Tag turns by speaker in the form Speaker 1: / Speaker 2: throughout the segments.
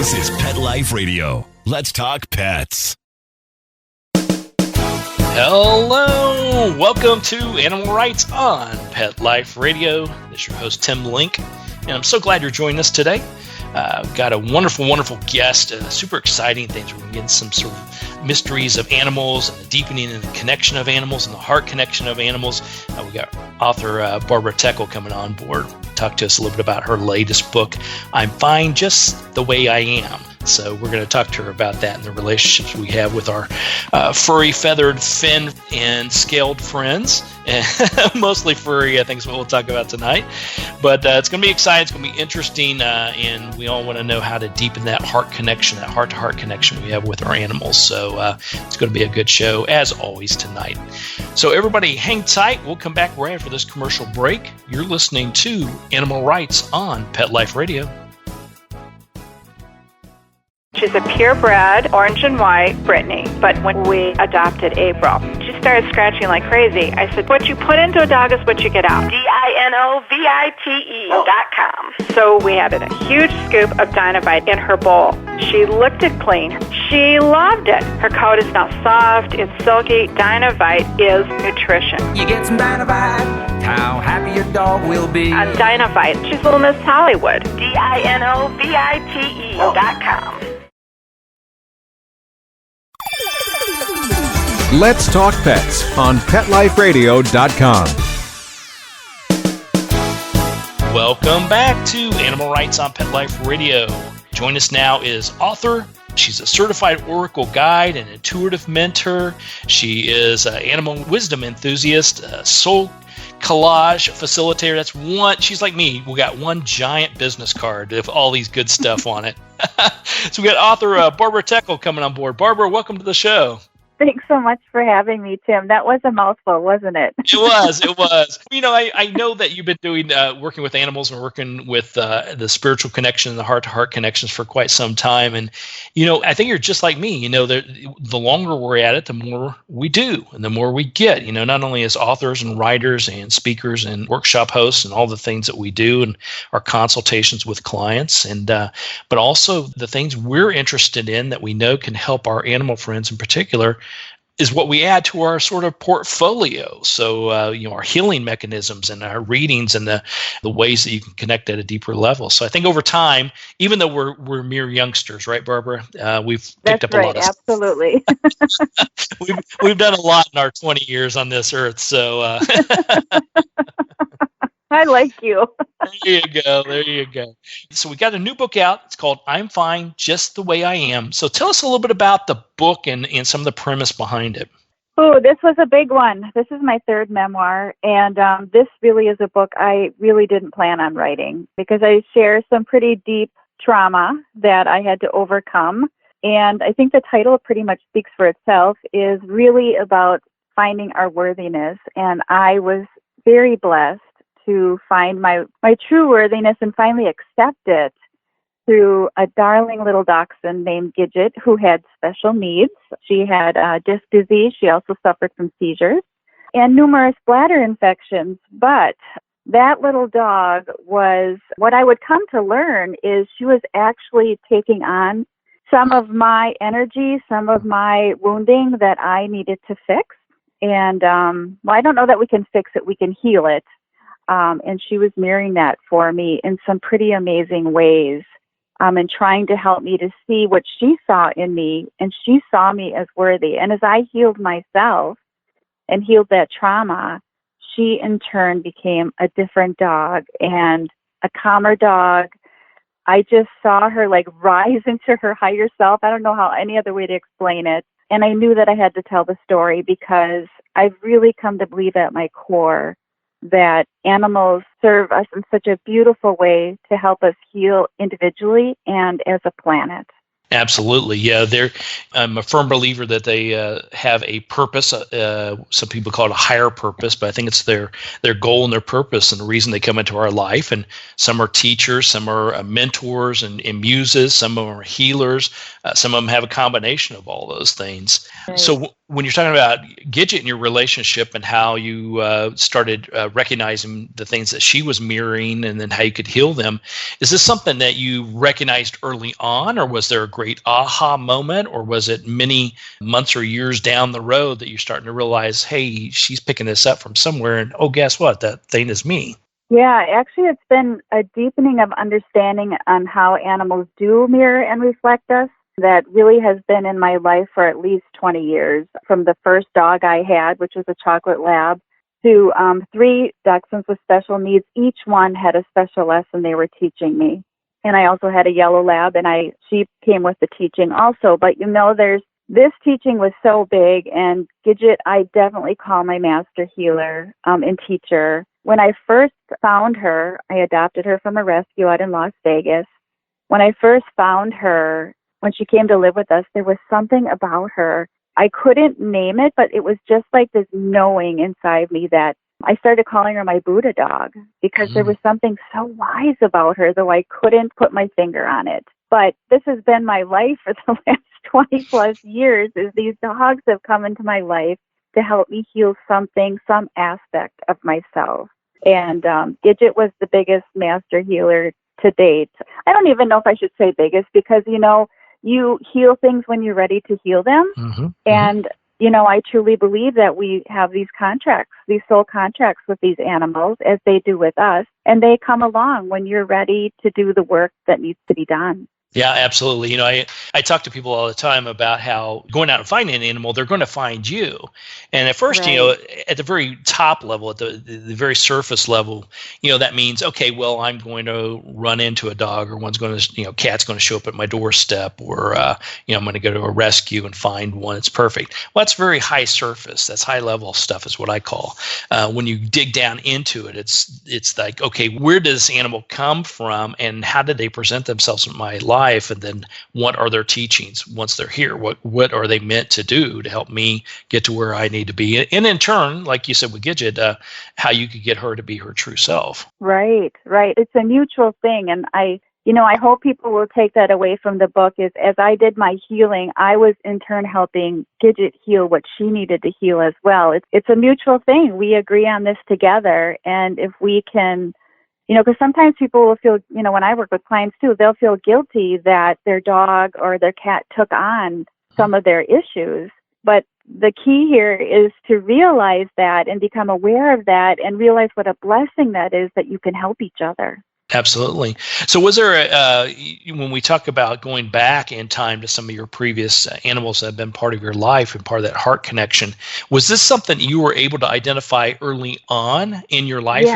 Speaker 1: This is Pet Life Radio. Let's talk pets.
Speaker 2: Hello! Welcome to Animal Rights on Pet Life Radio. This is your host, Tim Link, and I'm so glad you're joining us today. Got a wonderful, wonderful guest, super exciting things. We're going to get into some sort of mysteries of animals and the deepening and the connection of animals and the heart connection of animals. We got author Barbara Techel coming on board, talk to us a little bit about her latest book, I'm Fine Just the Way I Am. So we're going to talk to her about that and the relationships we have with our furry, feathered, fin, and scaled friends. Mostly furry, I think is what we'll talk about tonight. But it's going to be exciting. It's going to be interesting. And we all want to know how to deepen that heart connection, that heart-to-heart connection we have with our animals. So it's going to be a good show, as always, tonight. So everybody hang tight. We'll come back right after this commercial break. You're listening to Animal Rights on Pet Life Radio.
Speaker 3: She's a purebred, orange and white, Brittany. But when we adopted April, she started scratching like crazy. I said, what you put into a dog is what you get out. DINOVITE.com. So we had a huge scoop of Dinovite in her bowl. She licked it clean. She loved it. Her coat is now soft. It's silky. Dinovite is nutrition.
Speaker 4: You get some Dinovite, how happy your dog will be.
Speaker 3: On Dinovite, she's Little Miss Hollywood. DINOVITE.com.
Speaker 5: Let's Talk Pets on PetLifeRadio.com.
Speaker 2: Welcome back to Animal Rights on Pet Life Radio. Join us now is author. She's a certified Oracle guide and intuitive mentor. She is an animal wisdom enthusiast, a soul collage facilitator. That's one. She's like me. We got one giant business card with all these good stuff on it. So we got author Barbara Techel coming on board. Barbara, welcome to the show.
Speaker 6: Thanks so much for having me, Tim. That was a mouthful, wasn't it?
Speaker 2: It was. You know, I know that you've been doing working with animals and working with the spiritual connection and the heart-to-heart connections for quite some time. And, you know, I think you're just like me. You know, the longer we're at it, the more we do and the more we get, you know, not only as authors and writers and speakers and workshop hosts and all the things that we do and our consultations with clients, and but also the things we're interested in that we know can help our animal friends in particular is what we add to our sort of portfolio. So, you know, our healing mechanisms and our readings and the ways that you can connect at a deeper level. So I think over time, even though we're mere youngsters, right, Barbara? We've picked up a lot of stuff.
Speaker 6: Absolutely.
Speaker 2: we've done a lot in our 20 years on this earth. So
Speaker 6: I like you.
Speaker 2: There you go. So we got a new book out. It's called I'm Fine Just the Way I Am. So tell us a little bit about the book and some of the premise behind it.
Speaker 6: Oh, this was a big one. This is my third memoir, and this really is a book I really didn't plan on writing because I share some pretty deep trauma that I had to overcome. And I think the title pretty much speaks for itself, is really about finding our worthiness. And I was very blessed to find my true worthiness and finally accept it through a darling little dachshund named Gidget who had special needs. She had disc disease. She also suffered from seizures and numerous bladder infections. But that little dog was, what I would come to learn is she was actually taking on some of my energy, some of my wounding that I needed to fix. And I don't know that we can fix it, we can heal it. And she was mirroring that for me in some pretty amazing ways, and trying to help me to see what she saw in me, and she saw me as worthy. And as I healed myself and healed that trauma, she in turn became a different dog and a calmer dog. I just saw her like rise into her higher self. I don't know how any other way to explain it. And I knew that I had to tell the story because I've really come to believe at my core that animals serve us in such a beautiful way to help us heal individually and as a planet.
Speaker 2: Absolutely. Yeah, I'm a firm believer that they have a purpose. Some people call it a higher purpose, but I think it's their goal and their purpose and the reason they come into our life. And some are teachers, some are mentors and muses, some of them are healers. Some of them have a combination of all those things. Right. So when you're talking about Gidget and your relationship and how you started recognizing the things that she was mirroring and then how you could heal them, is this something that you recognized early on, or was there a great aha moment, or was it many months or years down the road that you're starting to realize, hey, she's picking this up from somewhere, and oh, guess what? That thing is me.
Speaker 6: Yeah, actually, it's been a deepening of understanding on how animals do mirror and reflect us that really has been in my life for at least 20 years, from the first dog I had, which was a chocolate lab, to 3 dachshunds with special needs. Each one had a special lesson they were teaching me. And I also had a yellow lab, and she came with the teaching also. But this teaching was so big, and Gidget, I definitely call my master healer and teacher. When I first found her, I adopted her from a rescue out in Las Vegas. When I first found her, when she came to live with us, there was something about her. I couldn't name it, but it was just like this knowing inside me that I started calling her my Buddha dog, because there was something so wise about her, though I couldn't put my finger on it. But this has been my life for the last 20 plus years, is these dogs have come into my life to help me heal something, some aspect of myself. And Gidget was the biggest master healer to date. I don't even know if I should say biggest, because, you heal things when you're ready to heal them. And, I truly believe that we have these contracts, these soul contracts with these animals, as they do with us, and they come along when you're ready to do the work that needs to be done.
Speaker 2: Yeah, absolutely. I talk to people all the time about how going out and finding an animal, they're going to find you. And at first,
Speaker 6: Right.
Speaker 2: At the very top level, at the very surface level, that means, okay, well, I'm going to run into a dog, or one's going to, cat's going to show up at my doorstep, or, I'm going to go to a rescue and find one that's perfect. Well, that's very high surface. That's high level stuff is what I call. When you dig down into it, it's like, okay, where does this animal come from, and how did they present themselves in my life? And then what are their teachings once they're here? What are they meant to do to help me get to where I need to be? And in turn, like you said with Gidget, how you could get her to be her true self.
Speaker 6: Right. It's a mutual thing. And I hope people will take that away from the book, is as I did my healing, I was in turn helping Gidget heal what she needed to heal as well. It's a mutual thing. We agree on this together. And if we can, because sometimes people will feel, when I work with clients too, they'll feel guilty that their dog or their cat took on some of their issues. But the key here is to realize that and become aware of that and realize what a blessing that is, that you can help each other.
Speaker 2: Absolutely. So was there, when we talk about going back in time to some of your previous animals that have been part of your life and part of that heart connection, was this something you were able to identify early on in your life?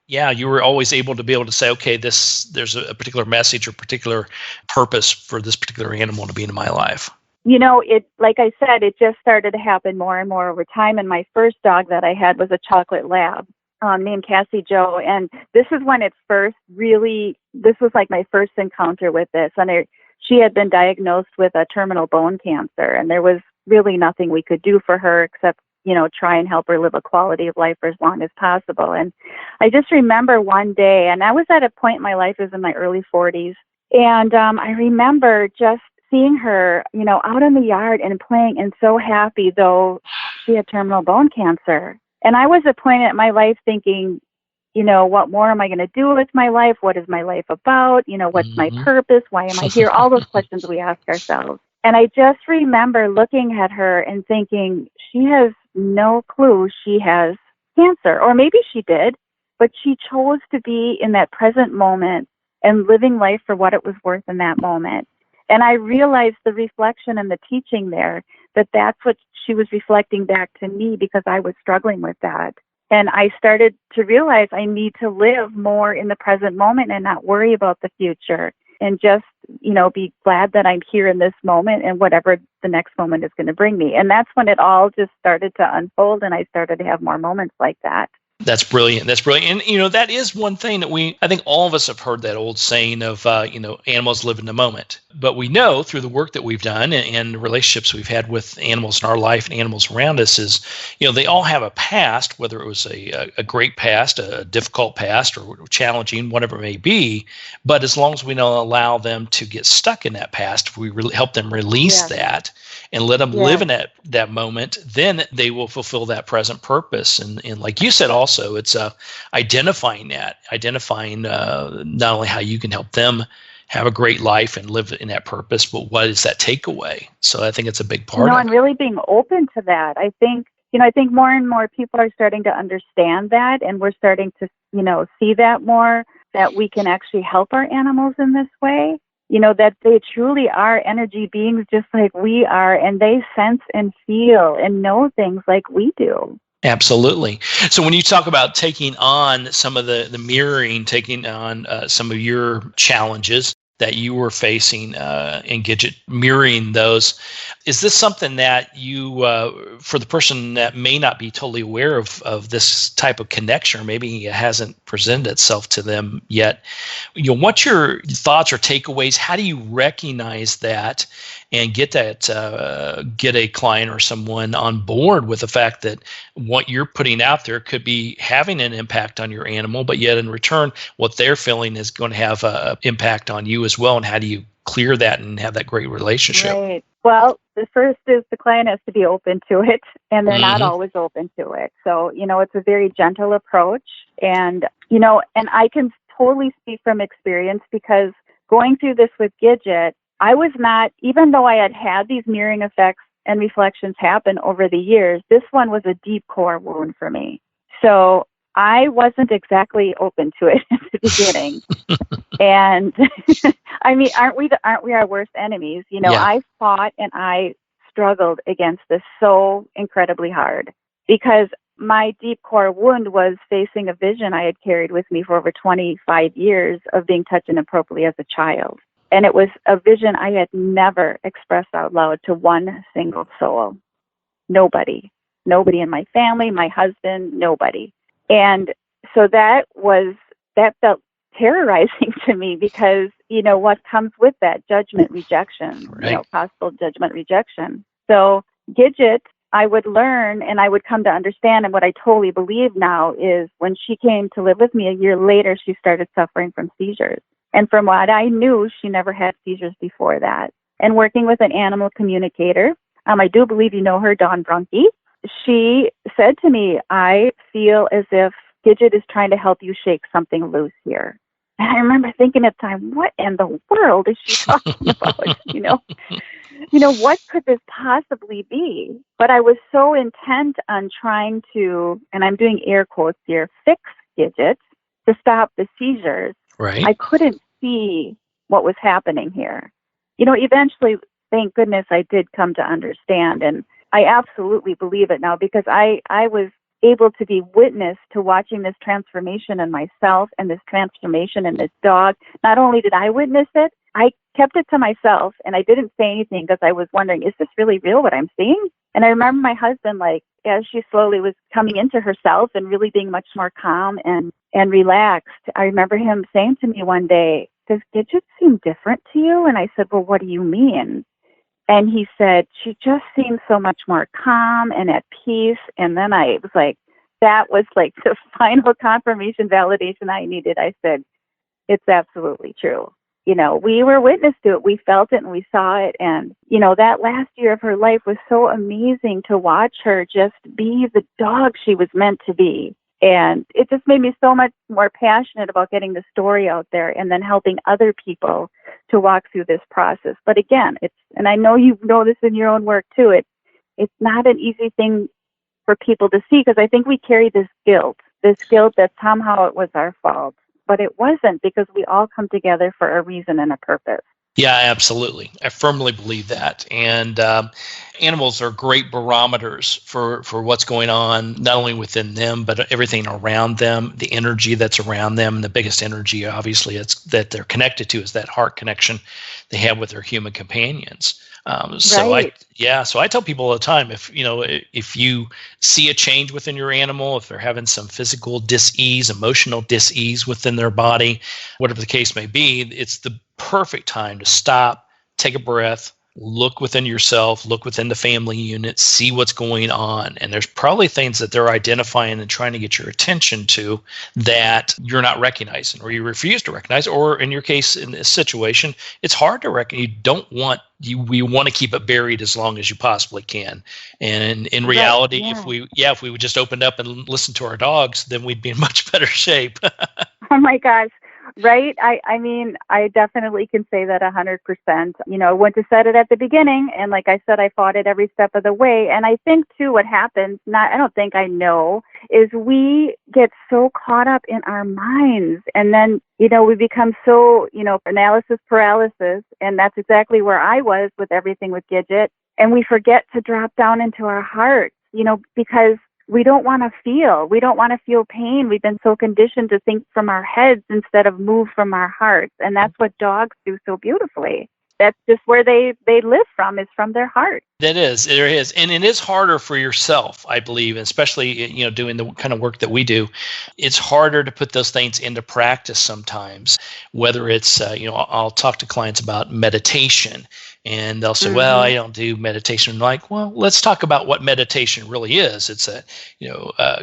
Speaker 6: Yeah.
Speaker 2: And you were always able to say, okay, there's a particular message or particular purpose for this particular animal to be in my life.
Speaker 6: Like I said, it just started to happen more and more over time. And my first dog that I had was a chocolate lab. Named Cassie Joe. And this is when it first this was like my first encounter with this. And she had been diagnosed with a terminal bone cancer, and there was really nothing we could do for her except, try and help her live a quality of life for as long as possible. And I just remember one day, and I was at a point in my life, it was in my early 40s. And I remember just seeing her, out in the yard and playing and so happy, though she had terminal bone cancer. And I was at a point in my life thinking, what more am I going to do with my life? What is my life about? What's my purpose? Why am I here? All those questions we ask ourselves. And I just remember looking at her and thinking, she has no clue she has cancer. Or maybe she did, but she chose to be in that present moment and living life for what it was worth in that moment. And I realized the reflection and the teaching there, that's what she was reflecting back to me, because I was struggling with that. And I started to realize I need to live more in the present moment and not worry about the future, and just, be glad that I'm here in this moment and whatever the next moment is going to bring me. And that's when it all just started to unfold, and I started to have more moments like that.
Speaker 2: That's brilliant. That's brilliant. And, that is one thing that I think all of us have heard that old saying of, animals live in the moment. But we know through the work that we've done and the relationships we've had with animals in our life and animals around us is, they all have a past, whether it was a great past, a difficult past, or challenging, whatever it may be. But as long as we don't allow them to get stuck in that past, if we help them release that and let them live in that moment, then they will fulfill that present purpose. And like you said, also, it's identifying not only how you can help them have a great life and live in that purpose, but what is that takeaway? So I think it's a big part of it.
Speaker 6: And really being open to that. I think more and more people are starting to understand that, and we're starting to, see that more, that we can actually help our animals in this way. That they truly are energy beings just like we are, and they sense and feel and know things like we do.
Speaker 2: Absolutely. So when you talk about taking on some of the mirroring, taking on some of your challenges that you were facing in Gidget, mirroring those, is this something that you, for the person that may not be totally aware of this type of connection, or maybe it hasn't presented itself to them yet, what's your thoughts or takeaways? How do you recognize that and get a client or someone on board with the fact that what you're putting out there could be having an impact on your animal, but yet in return, what they're feeling is going to have an impact on you as well? And how do you clear that and have that great relationship?
Speaker 6: Right. Well, the first is the client has to be open to it, and they're not always open to it. So, it's a very gentle approach. And, and I can totally speak from experience, because going through this with Gidget, I was not, even though I had these mirroring effects and reflections happen over the years, this one was a deep core wound for me. So I wasn't exactly open to it at the beginning. And I mean, aren't we our worst enemies? I fought and I struggled against this so incredibly hard, because my deep core wound was facing a vision I had carried with me for over 25 years of being touched inappropriately as a child. And it was a vision I had never expressed out loud to one single soul. Nobody in my family, my husband, nobody. And so that felt terrorizing to me, because, what comes with that? Judgment, rejection, possible judgment, rejection. So Gidget, I would learn and I would come to understand, and what I totally believe now is when she came to live with me a year later, she started suffering from seizures. And from what I knew, she never had seizures before that. And working with an animal communicator, I do believe you know her, Dawn Brunke, she said to me, I feel as if Gidget is trying to help you shake something loose here. And I remember thinking at the time, what in the world is she talking about? What could this possibly be? But I was so intent on trying to, and I'm doing air quotes here, fix Gidget to stop the seizures.
Speaker 2: Right.
Speaker 6: I couldn't see what was happening here. Eventually, thank goodness, I did come to understand. And I absolutely believe it now, because I was able to be witness to watching this transformation in myself and this transformation in this dog. Not only did I witness it, I kept it to myself and I didn't say anything, because I was wondering, is this really real what I'm seeing? And I remember my husband, as she slowly was coming into herself and really being much more calm and relaxed, I remember him saying to me one day, does Gidget seem different to you? And I said, well, what do you mean? And he said, she just seems so much more calm and at peace. And then I was like, that was like the final confirmation, validation I needed. I said, it's absolutely true. We were witness to it. We felt it and we saw it. And, that last year of her life was so amazing to watch her just be the dog she was meant to be. And it just made me so much more passionate about getting the story out there and then helping other people to walk through this process. But again, and I know you know this in your own work too, it's not an easy thing for people to see, because I think we carry this guilt that somehow it was our fault. But it wasn't, because we all come together for a reason and a purpose.
Speaker 2: Yeah, absolutely. I firmly believe that. And animals are great barometers for what's going on, not only within them, but everything around them, the energy that's around them. And the biggest energy, obviously, it's that they're connected to is that heart connection they have with their human companions.
Speaker 6: Right.
Speaker 2: So I tell people all the time, if you see a change within your animal, if they're having some physical dis-ease, emotional dis-ease within their body, whatever the case may be, it's the perfect time to stop, take a breath, look within yourself, look within the family unit, see what's going on. And there's probably things that they're identifying and trying to get your attention to that you're not recognizing or you refuse to recognize. Or in your case, in this situation, it's hard to recognize. We want to keep it buried as long as you possibly can. And in reality,
Speaker 6: Right,
Speaker 2: if we would just opened up and listened to our dogs, then we'd be in much better shape.
Speaker 6: Oh my gosh. Right. I mean, I definitely can say that 100%. I went to set it at the beginning. And like I said, I fought it every step of the way. And I think too, what happens, I don't think I know, is we get so caught up in our minds. And then, we become so, analysis paralysis. And that's exactly where I was with everything with Gidget. And we forget to drop down into our hearts, because we don't want to feel. We don't want to feel pain. We've been so conditioned to think from our heads instead of move from our hearts. And that's what dogs do so beautifully. That's just where they live from, is from their heart.
Speaker 2: There is. And it is harder for yourself, I believe, especially, doing the kind of work that we do. It's harder to put those things into practice sometimes, whether it's, I'll talk to clients about meditation. And they'll say, well, I don't do meditation. I'm like, well, let's talk about what meditation really is. It's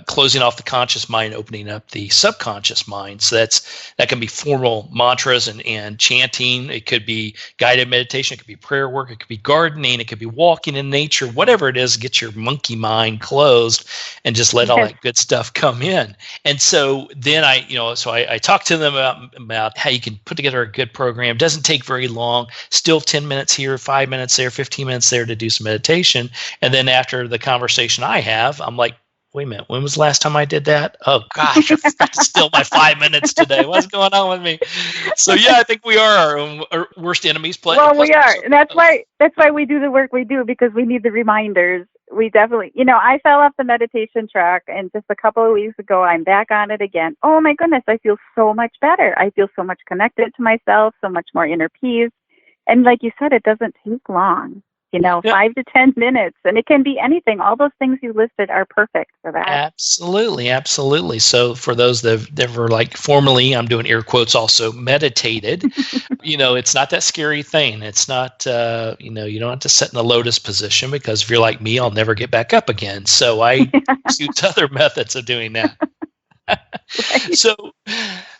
Speaker 2: closing off the conscious mind, opening up the subconscious mind. So that can be formal mantras and chanting. It could be guided meditation. It could be prayer work. It could be gardening. It could be walking in nature. Whatever it is, get your monkey mind closed and just let all that good stuff come in. And so then I talk to them about how you can put together a good program. It doesn't take very long. Still 10 minutes here, 5 minutes there, 15 minutes there to do some meditation. And then after the conversation I have, I'm like, wait a minute, when was the last time I did that? Oh gosh, I forgot to steal my 5 minutes today. What's going on with me? So yeah, I think we are our own worst enemies.
Speaker 6: Well, we are. And that's why we do the work we do, because we need the reminders. We definitely, I fell off the meditation track, and just a couple of weeks ago, I'm back on it again. Oh my goodness, I feel so much better. I feel so much connected to myself, so much more inner peace. And like you said, it doesn't take long, 5 to 10 minutes. And it can be anything. All those things you listed are perfect for that.
Speaker 2: Absolutely. Absolutely. So for those that were like formally, I'm doing air quotes also, meditated, it's not that scary thing. It's not, you don't have to sit in the lotus position, because if you're like me, I'll never get back up again. So I use other methods of doing that. Right.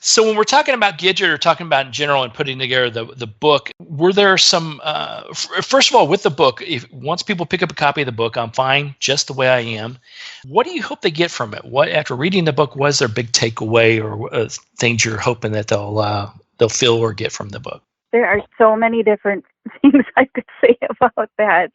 Speaker 2: So when we're talking about Gidget, or talking about in general and putting together the book, were there some, first of all, with the book, once people pick up a copy of the book, I'm fine just the way I am. What do you hope they get from it? What, after reading the book, was their big takeaway, or things you're hoping that they'll feel or get from the book?
Speaker 6: There are so many different things I could say about that.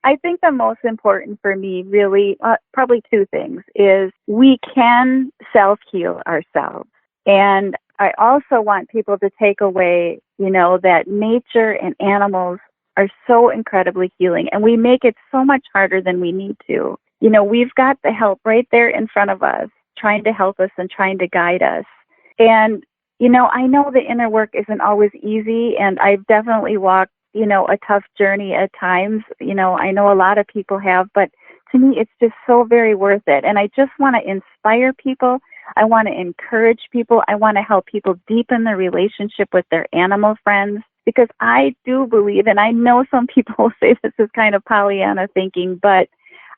Speaker 6: I think the most important for me, really, probably two things, is we can self-heal ourselves. And I also want people to take away, that nature and animals are so incredibly healing, and we make it so much harder than we need to. We've got the help right there in front of us, trying to help us and trying to guide us. And, I know the inner work isn't always easy, and I've definitely walked a tough journey at times. I know a lot of people have, but to me, it's just so very worth it. And I just want to inspire people. I want to encourage people. I want to help people deepen their relationship with their animal friends, because I do believe, and I know some people will say this is kind of Pollyanna thinking, but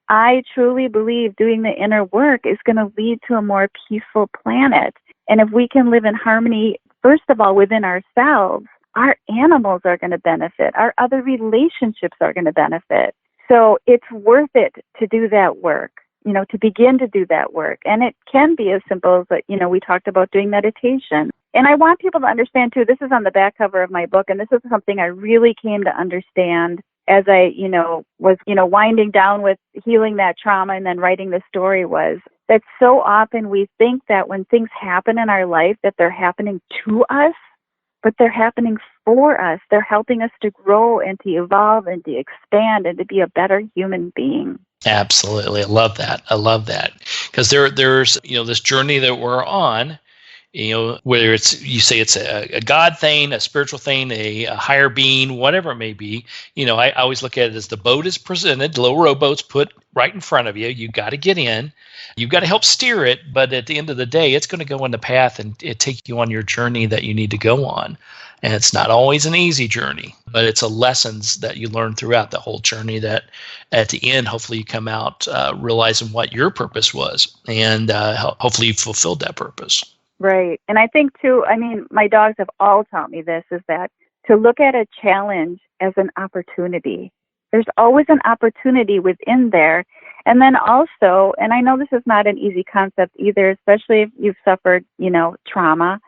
Speaker 6: I truly believe doing the inner work is going to lead to a more peaceful planet. And if we can live in harmony, first of all, within ourselves, our animals are going to benefit. Our other relationships are going to benefit. So it's worth it to do that work, to begin to do that work. And it can be as simple as, we talked about doing meditation. And I want people to understand, too, this is on the back cover of my book, and this is something I really came to understand as I, was, winding down with healing that trauma and then writing the story, was that so often we think that when things happen in our life that they're happening to us, but they're happening for us. They're helping us to grow and to evolve and to expand and to be a better human being.
Speaker 2: Absolutely. I love that. I love that. Because there's, this journey that we're on, whether it's, you say it's a God thing, a spiritual thing, a higher being, whatever it may be. I always look at it as the boat is presented, the little rowboat's put right in front of you. You've got to get in. You've got to help steer it. But at the end of the day, it's going to go on the path and it take you on your journey that you need to go on. And it's not always an easy journey, but it's a lessons that you learn throughout the whole journey that at the end, hopefully you come out realizing what your purpose was and hopefully you fulfilled that purpose.
Speaker 6: Right. And I think too, my dogs have all taught me this, is that to look at a challenge as an opportunity. There's always an opportunity within there. And then also, and I know this is not an easy concept either, especially if you've suffered, trauma,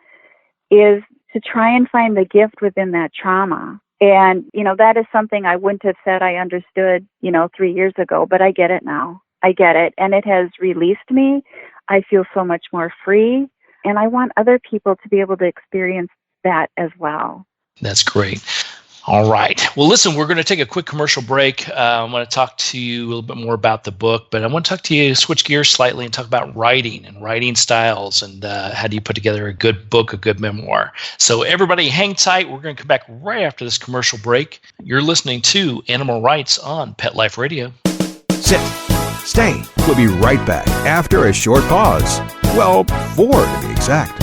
Speaker 6: is to try and find the gift within that trauma. And, that is something I wouldn't have said I understood, 3 years ago, but I get it now. I get it. And it has released me. I feel so much more free. And I want other people to be able to experience that as well.
Speaker 2: That's great. All right. Well, listen, we're going to take a quick commercial break. I want to talk to you a little bit more about the book, but I want to talk to you, switch gears slightly and talk about writing and writing styles and how do you put together a good book, a good memoir. So everybody hang tight. We're going to come back right after this commercial break. You're listening to Animal Rights on Pet Life Radio.
Speaker 5: Sit. Stay. We'll be right back after a short pause. Well, 4 to be exact.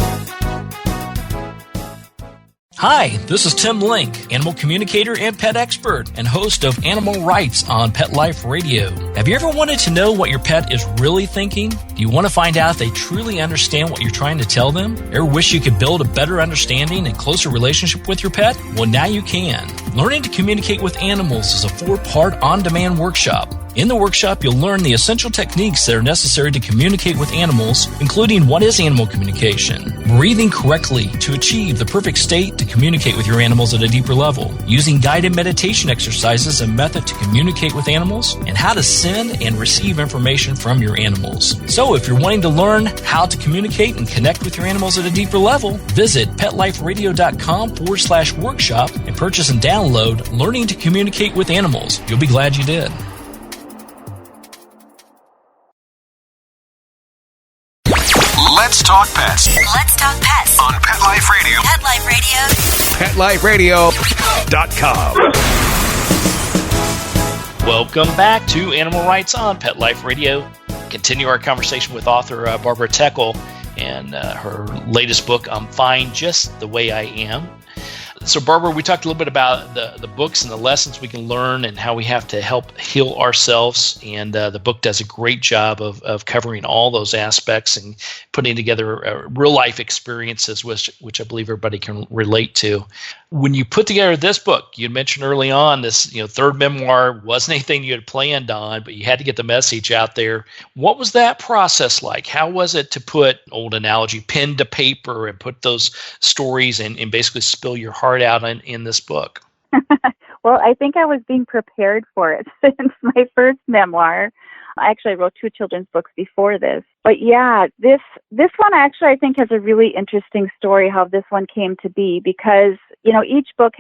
Speaker 2: Hi, this is Tim Link, animal communicator and pet expert and host of Animal Rights on Pet Life Radio. Have you ever wanted to know what your pet is really thinking? Do you want to find out if they truly understand what you're trying to tell them? Ever wish you could build a better understanding and closer relationship with your pet? Well, now you can. Learning to Communicate with Animals is a 4-part on-demand workshop. In the workshop, you'll learn the essential techniques that are necessary to communicate with animals, including what is animal communication, breathing correctly to achieve the perfect state to communicate with your animals at a deeper level, using guided meditation exercises and method to communicate with animals, and how to send and receive information from your animals. So if you're wanting to learn how to communicate and connect with your animals at a deeper level, visit petliferadio.com/workshop and purchase and download Learning to Communicate with Animals. You'll be glad you did.
Speaker 1: Let's talk pets
Speaker 7: Let's talk pets
Speaker 1: on Pet Life Radio.
Speaker 7: Pet Life Radio.
Speaker 5: PetLifeRadio.com.
Speaker 2: Welcome back to Animal Rights on Pet Life Radio. Continue our conversation with author Barbara Techel and her latest book, I'm Fine Just the Way I Am. So, Barbara, we talked a little bit about the books and the lessons we can learn and how we have to help heal ourselves. And the book does a great job of covering all those aspects and putting together real-life experiences, which I believe everybody can relate to. When you put together this book, you mentioned early on this third memoir wasn't anything you had planned on, but you had to get the message out there. What was that process like? How was it to put, old analogy, pen to paper and put those stories and basically spill your heart out in this book?
Speaker 6: Well, I think I was being prepared for it since my first memoir. I actually wrote 2 children's books before this. But yeah, this one actually I think has a really interesting story how this one came to be because, each book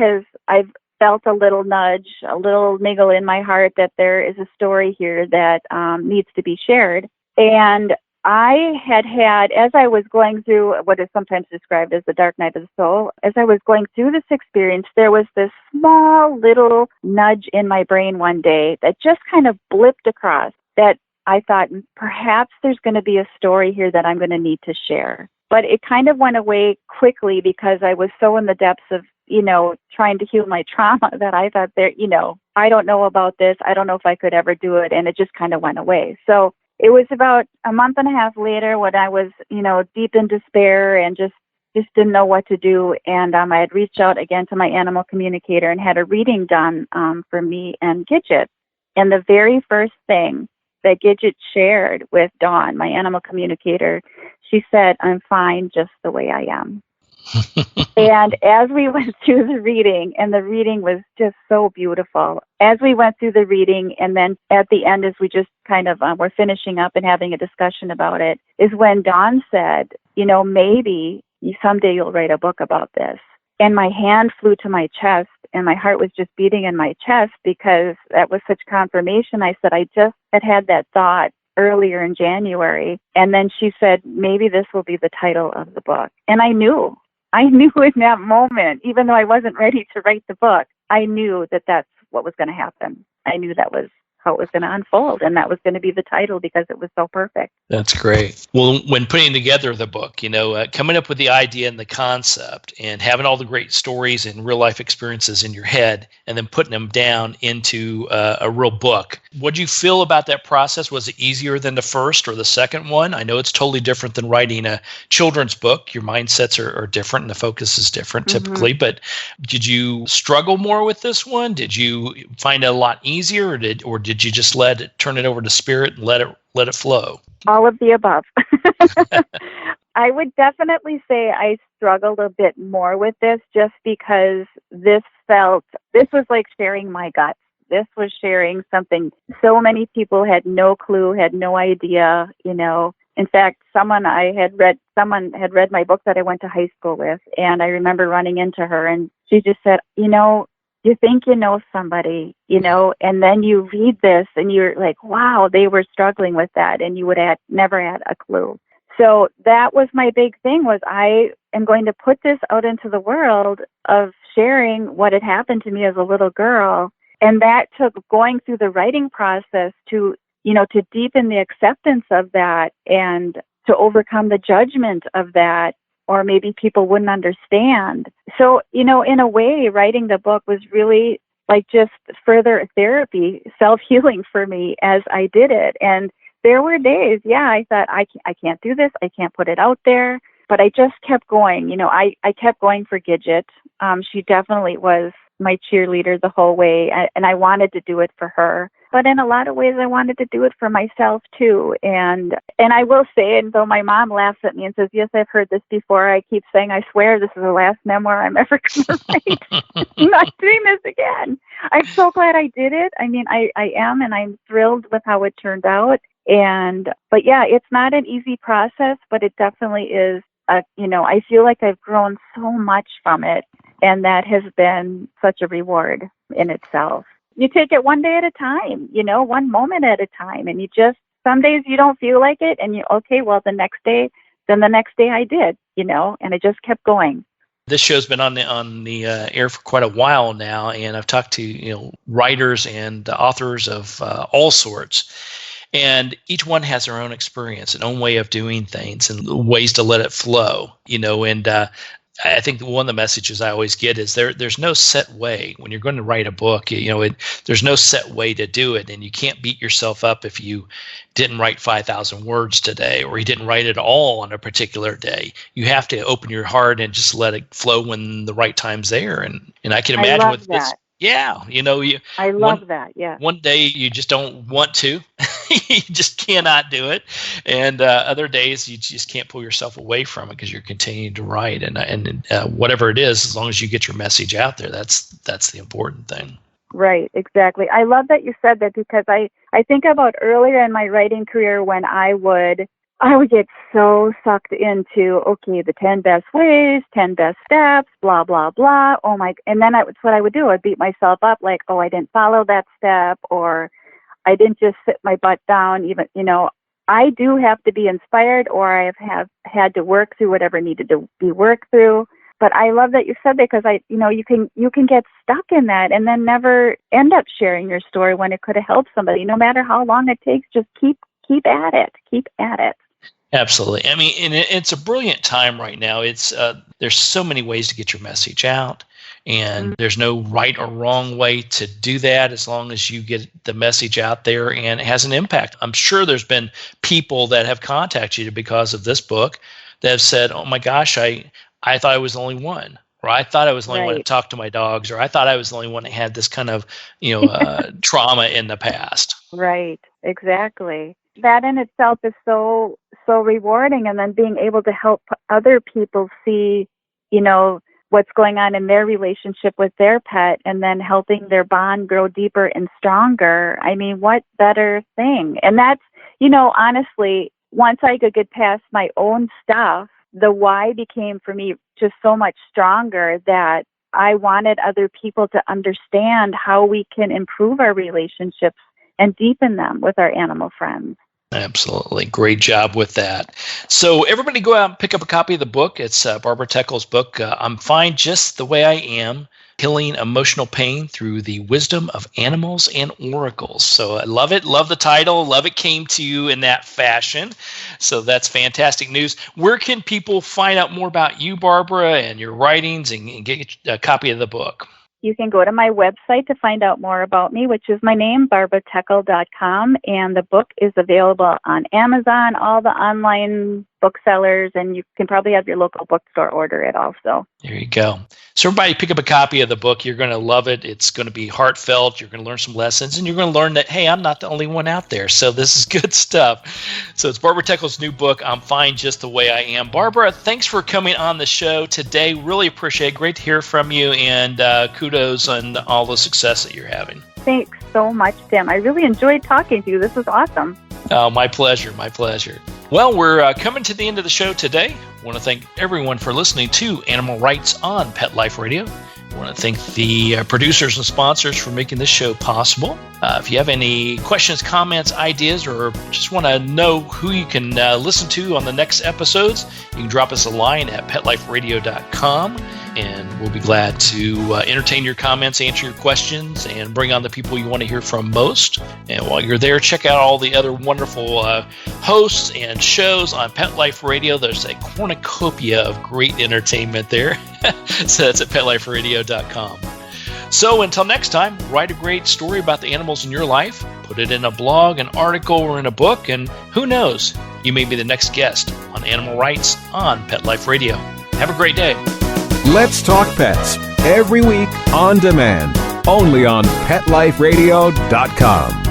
Speaker 6: I've felt a little nudge, a little niggle in my heart that there is a story here that needs to be shared. And I had, as I was going through what is sometimes described as the dark night of the soul, as I was going through this experience, there was this small little nudge in my brain one day that just kind of blipped across that I thought perhaps there's going to be a story here that I'm going to need to share. But it kind of went away quickly because I was so in the depths of, trying to heal my trauma that I thought I don't know about this. I don't know if I could ever do it. And it just kind of went away. So it was about a month and a half later when I was, deep in despair and just didn't know what to do. And I had reached out again to my animal communicator and had a reading done for me and Gidget. And the very first thing that Gidget shared with Dawn, my animal communicator, she said, I'm fine just the way I am. And as we went through the reading, and the reading was just so beautiful, as we went through the reading, and then at the end, as we just kind of were finishing up and having a discussion about it, is when Dawn said, maybe someday you'll write a book about this. And my hand flew to my chest, and my heart was just beating in my chest because that was such confirmation. I said, I just had that thought earlier in January. And then she said, maybe this will be the title of the book. And I knew in that moment, even though I wasn't ready to write the book, I knew that that's what was going to happen. I knew that was how it was going to unfold, and that was going to be the title because it was so perfect.
Speaker 2: That's great. Well, when putting together the book, coming up with the idea and the concept and having all the great stories and real life experiences in your head and then putting them down into a real book, what did you feel about that process? Was it easier than the first or the second one? I know it's totally different than writing a children's book. Your mindsets are different and the focus is different typically, but did you struggle more with this one? Did you find it a lot easier, or did you just turn it over to spirit and let it flow?
Speaker 6: All of the above. I would definitely say I struggled a bit more with this just because this was like sharing my guts. This was sharing something so many people had no clue, had no idea, In fact, someone had read my book that I went to high school with, and I remember running into her and she just said, you think you know somebody, and then you read this and you're like, wow, they were struggling with that, and you would have never had a clue. So that was my big thing, was I am going to put this out into the world of sharing what had happened to me as a little girl. And that took going through the writing process to deepen the acceptance of that and to overcome the judgment of that, or maybe people wouldn't understand. So, in a way, writing the book was really like just further therapy, self-healing for me as I did it. And there were days, I thought, I can't do this. I can't put it out there. But I just kept going. I kept going for Gidget. She definitely was my cheerleader the whole way. And I wanted to do it for her. But in a lot of ways, I wanted to do it for myself, too. And I will say, and though my mom laughs at me and says, yes, I've heard this before, I keep saying, I swear this is the last memoir I'm ever going to write. I'm not doing this again. I'm so glad I did it. I mean, I am, and I'm thrilled with how it turned out. But it's not an easy process, but it definitely is. I feel like I've grown so much from it, and that has been such a reward in itself. You take it one day at a time, one moment at a time, and some days you don't feel like it, and the next day I did, and I just kept going.
Speaker 2: This show's been on the air for quite a while now, and I've talked to writers and authors of all sorts. And each one has their own experience, an own way of doing things, and ways to let it flow, And I think one of the messages I always get is there's no set way when you're going to write a book. There's no set way to do it, and you can't beat yourself up if you didn't write 5,000 words today, or you didn't write it all on a particular day. You have to open your heart and just let it flow when the right time's there. And I can imagine with this. Yeah,
Speaker 6: I love that. Yeah.
Speaker 2: One day you just don't want to, you just cannot do it, and other days you just can't pull yourself away from it because you're continuing to write. And whatever it is, as long as you get your message out there, that's the important thing.
Speaker 6: Right. Exactly. I love that you said that, because I think about earlier in my writing career when I would get so sucked into, the 10 best ways, 10 best steps, blah, blah, blah. And then that's what I would do. I'd beat myself up like, I didn't follow that step, or I didn't just sit my butt down. Even, I do have to be inspired, or I have had to work through whatever needed to be worked through. But I love that you said that, because you can get stuck in that and then never end up sharing your story when it could have helped somebody. No matter how long it takes, just keep at it. Keep at it.
Speaker 2: Absolutely. I mean, and it's a brilliant time right now. It's there's so many ways to get your message out, and there's no right or wrong way to do that as long as you get the message out there and it has an impact. I'm sure there's been people that have contacted you because of this book that have said, oh my gosh, I thought I was the only one, or I thought I was the only one to talk to my dogs, or I thought I was the only one that had this kind of, trauma in the past.
Speaker 6: Right. Exactly. That in itself is so rewarding, and then being able to help other people see, what's going on in their relationship with their pet, and then helping their bond grow deeper and stronger. I mean, what better thing? And that's, honestly, once I could get past my own stuff, the why became for me just so much stronger that I wanted other people to understand how we can improve our relationships and deepen them with our animal friends.
Speaker 2: Absolutely. Great job with that. So everybody go out and pick up a copy of the book. It's Barbara Techel's book, I'm Fine Just the Way I Am, Healing Emotional Pain Through the Wisdom of Animals and Oracles. So I love it. Love the title. Love it came to you in that fashion. So that's fantastic news. Where can people find out more about you, Barbara, and your writings and get a copy of the book?
Speaker 6: You can go to my website to find out more about me, which is my name, barbaratechel.com, and the book is available on Amazon, all the online booksellers, and you can probably have your local bookstore order it also.
Speaker 2: There you go. So everybody pick up a copy of the book. You're going to love it. It's going to be heartfelt. You're going to learn some lessons, and you're going to learn that, hey, I'm not the only one out there. So this is good stuff. So it's Barbara Techel's new book, I'm Fine Just the Way I Am. Barbara, thanks for coming on the show today. Really appreciate it. Great to hear from you, and kudos on all the success that you're having.
Speaker 6: Thanks so much, Tim. I really enjoyed talking to you. This was awesome.
Speaker 2: Oh, my pleasure. My pleasure. Well, we're coming to the end of the show today. I want to thank everyone for listening to Animal Rights on Pet Life Radio. I want to thank the producers and sponsors for making this show possible. If you have any questions, comments, ideas, or just want to know who you can listen to on the next episodes, you can drop us a line at petliferadio.com, and we'll be glad to entertain your comments, answer your questions, and bring on the people you want to hear from most. And while you're there, check out all the other wonderful hosts and shows on Pet Life Radio. There's a cornucopia of great entertainment there. So that's at petliferadio.com. So until next time, write a great story about the animals in your life, put it in a blog, an article, or in a book, and who knows, you may be the next guest on Animal Rights on Pet Life Radio. Have a great day.
Speaker 5: Let's Talk Pets, every week on demand, only on PetLifeRadio.com.